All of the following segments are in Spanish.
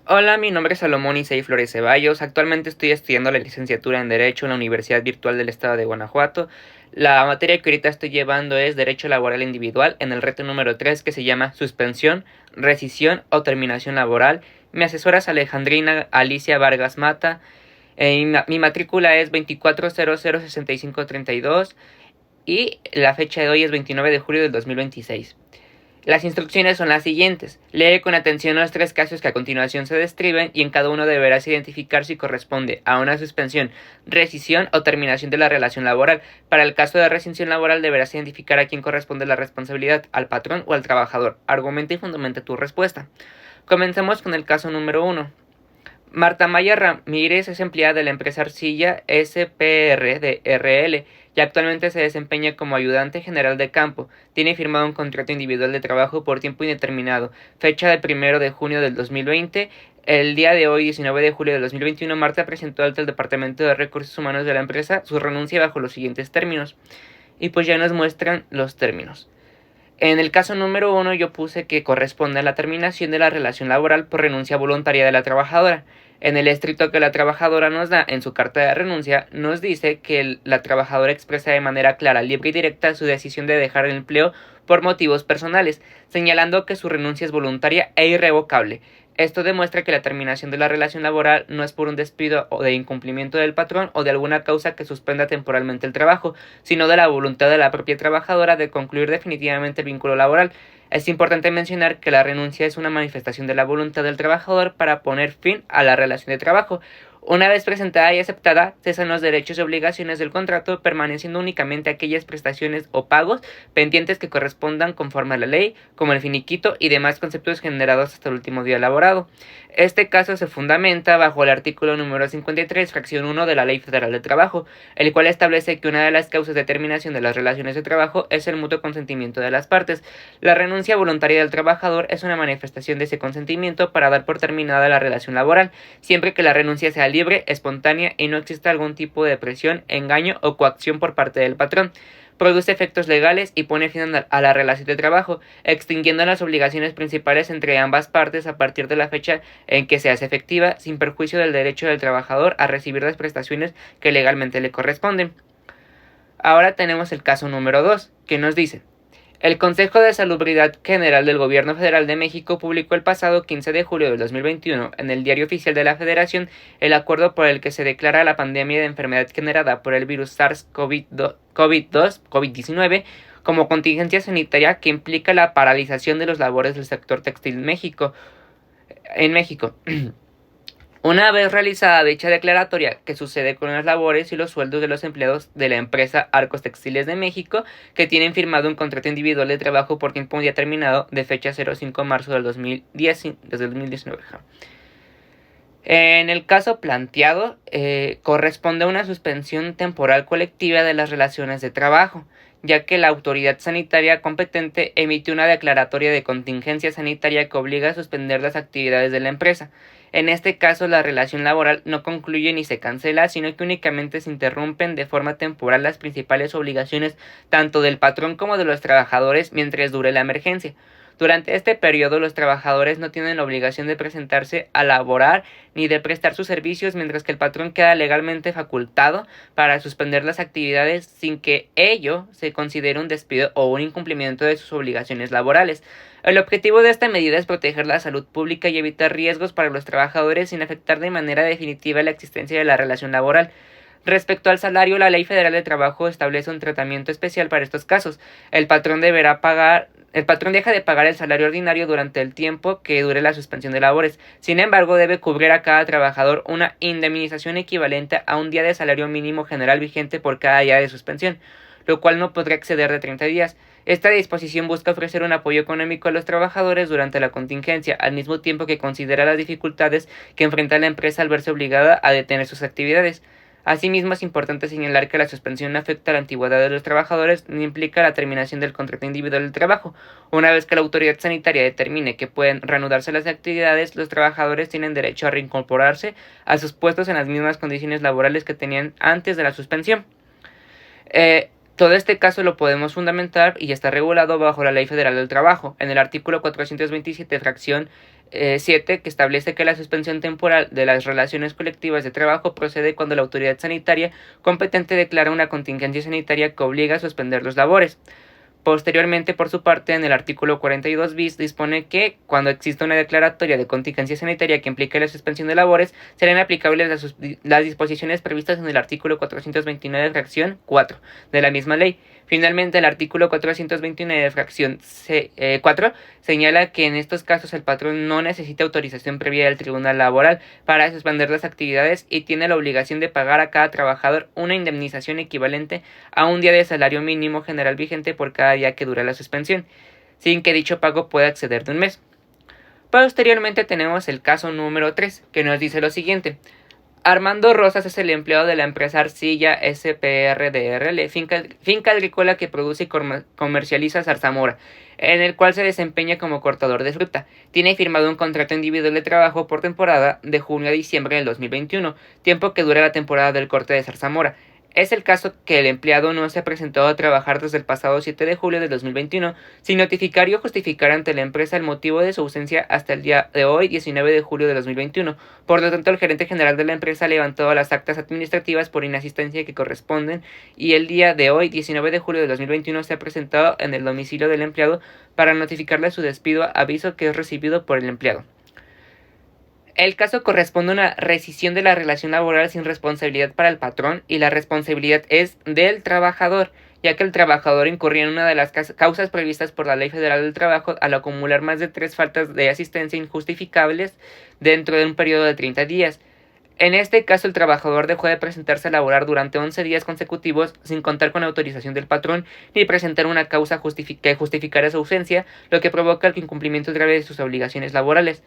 Hola, mi nombre es Salomón Isei Flores Ceballos. Actualmente estoy estudiando la licenciatura en Derecho en la Universidad Virtual del Estado de Guanajuato. La materia que ahorita estoy llevando es Derecho Laboral Individual en el reto número 3 que se llama Suspensión, Rescisión o Terminación Laboral. Mi asesora es Alejandrina Alicia Vargas Mata. Mi matrícula es 24006532 y la fecha de hoy es 29 de julio del 2026. Las instrucciones son las siguientes. Lee con atención los tres casos que a continuación se describen y en cada uno deberás identificar si corresponde a una suspensión, rescisión o terminación de la relación laboral. Para el caso de rescisión laboral deberás identificar a quién corresponde la responsabilidad, al patrón o al trabajador. Argumenta y fundamenta tu respuesta. Comencemos con el caso número 1. Marta Maya Ramírez es empleada de la empresa Arcilla SPR de RL y actualmente se desempeña como ayudante general de campo. Tiene firmado un contrato individual de trabajo por tiempo indeterminado, fecha del 1 de junio del 2020. El día de hoy, 19 de julio del 2021, Marta presentó ante el Departamento de Recursos Humanos de la empresa su renuncia bajo los siguientes términos. Y pues ya nos muestran los términos. En el caso número 1 yo puse que corresponde a la terminación de la relación laboral por renuncia voluntaria de la trabajadora. En el escrito que la trabajadora nos da en su carta de renuncia, nos dice que la trabajadora expresa de manera clara, libre y directa su decisión de dejar el empleo por motivos personales, señalando que su renuncia es voluntaria e irrevocable. Esto demuestra que la terminación de la relación laboral no es por un despido o de incumplimiento del patrón o de alguna causa que suspenda temporalmente el trabajo, sino de la voluntad de la propia trabajadora de concluir definitivamente el vínculo laboral. Es importante mencionar que la renuncia es una manifestación de la voluntad del trabajador para poner fin a la relación de trabajo. Una vez presentada y aceptada, cesan los derechos y obligaciones del contrato, permaneciendo únicamente aquellas prestaciones o pagos pendientes que correspondan conforme a la ley, como el finiquito y demás conceptos generados hasta el último día laborado. Este caso se fundamenta bajo el artículo número 53, fracción 1 de la Ley Federal del Trabajo, el cual establece que una de las causas de terminación de las relaciones de trabajo es el mutuo consentimiento de las partes. La renuncia voluntaria del trabajador es una manifestación de ese consentimiento para dar por terminada la relación laboral, siempre que la renuncia sea libre, espontánea y no exista algún tipo de presión, engaño o coacción por parte del patrón. Produce efectos legales y pone fin a la relación de trabajo, extinguiendo las obligaciones principales entre ambas partes a partir de la fecha en que se hace efectiva, sin perjuicio del derecho del trabajador a recibir las prestaciones que legalmente le corresponden. Ahora tenemos el caso número 2, que nos dice: el Consejo de Salubridad General del Gobierno Federal de México publicó el pasado 15 de julio del 2021 en el Diario Oficial de la Federación el acuerdo por el que se declara la pandemia de enfermedad generada por el virus SARS-CoV-19 como contingencia sanitaria que implica la paralización de las labores del sector textil en México. Una vez realizada dicha declaratoria, ¿qué sucede con las labores y los sueldos de los empleados de la empresa Arcos Textiles de México que tienen firmado un contrato individual de trabajo por tiempo indeterminado de fecha 05 de marzo del 2019? En el caso planteado, corresponde a una suspensión temporal colectiva de las relaciones de trabajo, ya que la autoridad sanitaria competente emite una declaratoria de contingencia sanitaria que obliga a suspender las actividades de la empresa. En este caso, la relación laboral no concluye ni se cancela, sino que únicamente se interrumpen de forma temporal las principales obligaciones tanto del patrón como de los trabajadores mientras dure la emergencia. Durante este periodo, los trabajadores no tienen la obligación de presentarse a laborar ni de prestar sus servicios, mientras que el patrón queda legalmente facultado para suspender las actividades sin que ello se considere un despido o un incumplimiento de sus obligaciones laborales. El objetivo de esta medida es proteger la salud pública y evitar riesgos para los trabajadores sin afectar de manera definitiva la existencia de la relación laboral. Respecto al salario, la Ley Federal de Trabajo establece un tratamiento especial para estos casos. El patrón deja de pagar el salario ordinario durante el tiempo que dure la suspensión de labores. Sin embargo, debe cubrir a cada trabajador una indemnización equivalente a un día de salario mínimo general vigente por cada día de suspensión, lo cual no podrá exceder de 30 días. Esta disposición busca ofrecer un apoyo económico a los trabajadores durante la contingencia, al mismo tiempo que considera las dificultades que enfrenta la empresa al verse obligada a detener sus actividades. Asimismo, es importante señalar que la suspensión no afecta a la antigüedad de los trabajadores ni implica la terminación del contrato individual del trabajo. Una vez que la autoridad sanitaria determine que pueden reanudarse las actividades, los trabajadores tienen derecho a reincorporarse a sus puestos en las mismas condiciones laborales que tenían antes de la suspensión. Todo este caso lo podemos fundamentar y está regulado bajo la Ley Federal del Trabajo, en el artículo 427, fracción 7, que establece que la suspensión temporal de las relaciones colectivas de trabajo procede cuando la autoridad sanitaria competente declara una contingencia sanitaria que obliga a suspender los labores. Posteriormente, por su parte, en el artículo 42 bis dispone que, cuando exista una declaratoria de contingencia sanitaria que implique la suspensión de labores, serán aplicables las disposiciones previstas en el artículo 429, fracción 4 de la misma ley. Finalmente, el artículo 429, fracción 4, señala que en estos casos el patrón no necesita autorización previa del Tribunal Laboral para suspender las actividades y tiene la obligación de pagar a cada trabajador una indemnización equivalente a un día de salario mínimo general vigente por cada día que dura la suspensión, sin que dicho pago pueda exceder de un mes. Posteriormente tenemos el caso número 3, que nos dice lo siguiente. Armando Rosas es el empleado de la empresa Arcilla S.P.R.D.R.L., finca agrícola que produce y comercializa zarzamora, en el cual se desempeña como cortador de fruta. Tiene firmado un contrato individual de trabajo por temporada de junio a diciembre del 2021, tiempo que dura la temporada del corte de zarzamora. Es el caso que el empleado no se ha presentado a trabajar desde el pasado 7 de julio de 2021 sin notificar o justificar ante la empresa el motivo de su ausencia hasta el día de hoy, 19 de julio de 2021. Por lo tanto, el gerente general de la empresa ha levantado las actas administrativas por inasistencia que corresponden y el día de hoy, 19 de julio de 2021, se ha presentado en el domicilio del empleado para notificarle su despido, aviso que es recibido por el empleado. El caso corresponde a una rescisión de la relación laboral sin responsabilidad para el patrón y la responsabilidad es del trabajador, ya que el trabajador incurría en una de las causas previstas por la Ley Federal del Trabajo al acumular más de 3 faltas de asistencia injustificables dentro de un periodo de 30 días. En este caso, el trabajador dejó de presentarse a laborar durante 11 días consecutivos sin contar con autorización del patrón ni presentar una causa que justificara su ausencia, lo que provoca el incumplimiento grave de sus obligaciones laborales.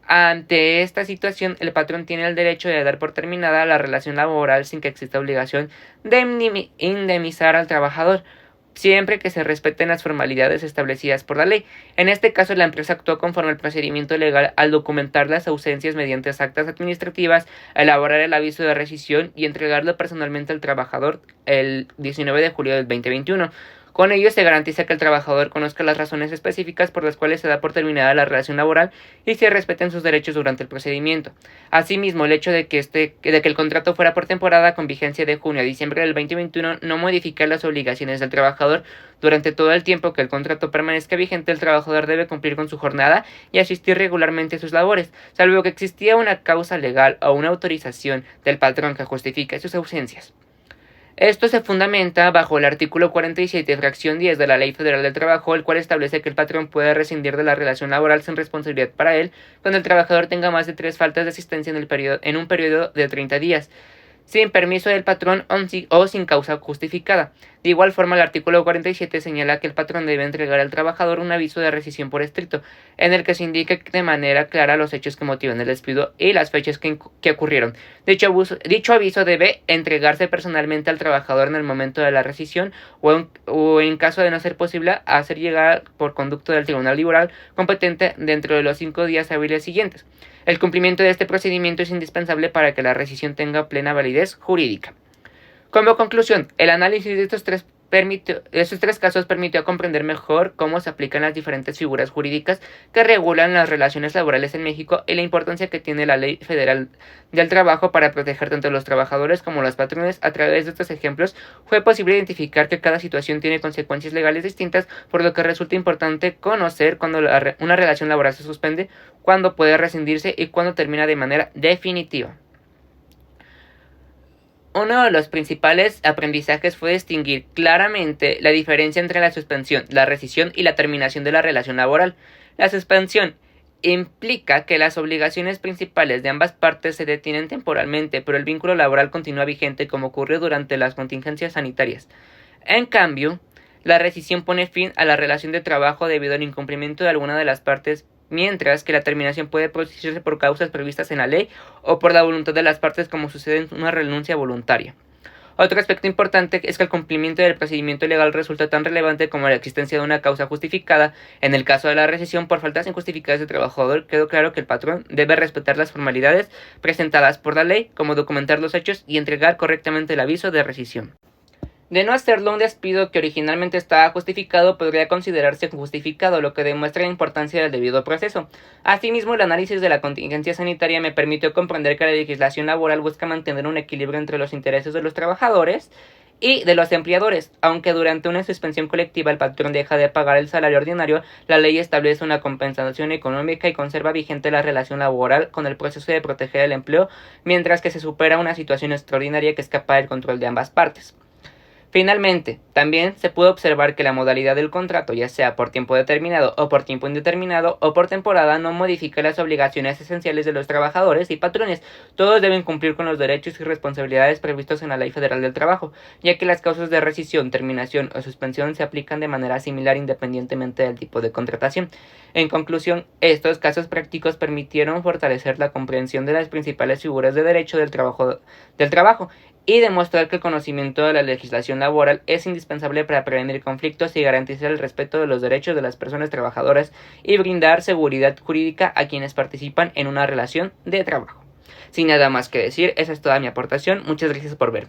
Ante esta situación, el patrón tiene el derecho de dar por terminada la relación laboral sin que exista obligación de indemnizar al trabajador, siempre que se respeten las formalidades establecidas por la ley. En este caso, la empresa actuó conforme al procedimiento legal al documentar las ausencias mediante actas administrativas, elaborar el aviso de rescisión y entregarlo personalmente al trabajador el 19 de julio del 2021. Con ello se garantiza que el trabajador conozca las razones específicas por las cuales se da por terminada la relación laboral y se respeten sus derechos durante el procedimiento. Asimismo, el hecho de que el contrato fuera por temporada con vigencia de junio a diciembre del 2021 no modifica las obligaciones del trabajador. Durante todo el tiempo que el contrato permanezca vigente, el trabajador debe cumplir con su jornada y asistir regularmente a sus labores, salvo que existía una causa legal o una autorización del patrón que justifique sus ausencias. Esto se fundamenta bajo el artículo 47, fracción 10 de la Ley Federal del Trabajo, el cual establece que el patrón puede rescindir de la relación laboral sin responsabilidad para él cuando el trabajador tenga más de 3 faltas de asistencia en un periodo de 30 días, sin permiso del patrón o sin causa justificada. De igual forma, el artículo 47 señala que el patrón debe entregar al trabajador un aviso de rescisión por escrito, en el que se indique de manera clara los hechos que motivan el despido y las fechas que ocurrieron. Dicho aviso debe entregarse personalmente al trabajador en el momento de la rescisión o en caso de no ser posible, hacer llegar por conducto del Tribunal Laboral competente dentro de los 5 días hábiles siguientes. El cumplimiento de este procedimiento es indispensable para que la rescisión tenga plena validez jurídica. Como conclusión, el análisis de estos tres casos permitió comprender mejor cómo se aplican las diferentes figuras jurídicas que regulan las relaciones laborales en México y la importancia que tiene la Ley Federal del Trabajo para proteger tanto a los trabajadores como a los patrones. A través de estos ejemplos fue posible identificar que cada situación tiene consecuencias legales distintas, por lo que resulta importante conocer cuándo una relación laboral se suspende, cuándo puede rescindirse y cuándo termina de manera definitiva. Uno de los principales aprendizajes fue distinguir claramente la diferencia entre la suspensión, la rescisión y la terminación de la relación laboral. La suspensión implica que las obligaciones principales de ambas partes se detienen temporalmente, pero el vínculo laboral continúa vigente como ocurrió durante las contingencias sanitarias. En cambio, la rescisión pone fin a la relación de trabajo debido al incumplimiento de alguna de las partes, mientras que la terminación puede producirse por causas previstas en la ley o por la voluntad de las partes, como sucede en una renuncia voluntaria. Otro aspecto importante es que el cumplimiento del procedimiento legal resulta tan relevante como la existencia de una causa justificada. En el caso de la rescisión por faltas injustificadas del trabajador, quedó claro que el patrón debe respetar las formalidades presentadas por la ley, como documentar los hechos y entregar correctamente el aviso de rescisión. De no hacerlo, un despido que originalmente estaba justificado podría considerarse justificado, lo que demuestra la importancia del debido proceso. Asimismo, el análisis de la contingencia sanitaria me permitió comprender que la legislación laboral busca mantener un equilibrio entre los intereses de los trabajadores y de los empleadores. Aunque durante una suspensión colectiva el patrón deja de pagar el salario ordinario, la ley establece una compensación económica y conserva vigente la relación laboral con el proceso de proteger el empleo, mientras que se supera una situación extraordinaria que escapa del control de ambas partes. Finalmente, también se pudo observar que la modalidad del contrato, ya sea por tiempo determinado o por tiempo indeterminado o por temporada, no modifica las obligaciones esenciales de los trabajadores y patrones. Todos deben cumplir con los derechos y responsabilidades previstos en la Ley Federal del Trabajo, ya que las causas de rescisión, terminación o suspensión se aplican de manera similar independientemente del tipo de contratación. En conclusión, estos casos prácticos permitieron fortalecer la comprensión de las principales figuras de derecho del trabajo y demostrar que el conocimiento de la legislación laboral es indispensable para prevenir conflictos y garantizar el respeto de los derechos de las personas trabajadoras y brindar seguridad jurídica a quienes participan en una relación de trabajo. Sin nada más que decir, esa es toda mi aportación. Muchas gracias por ver.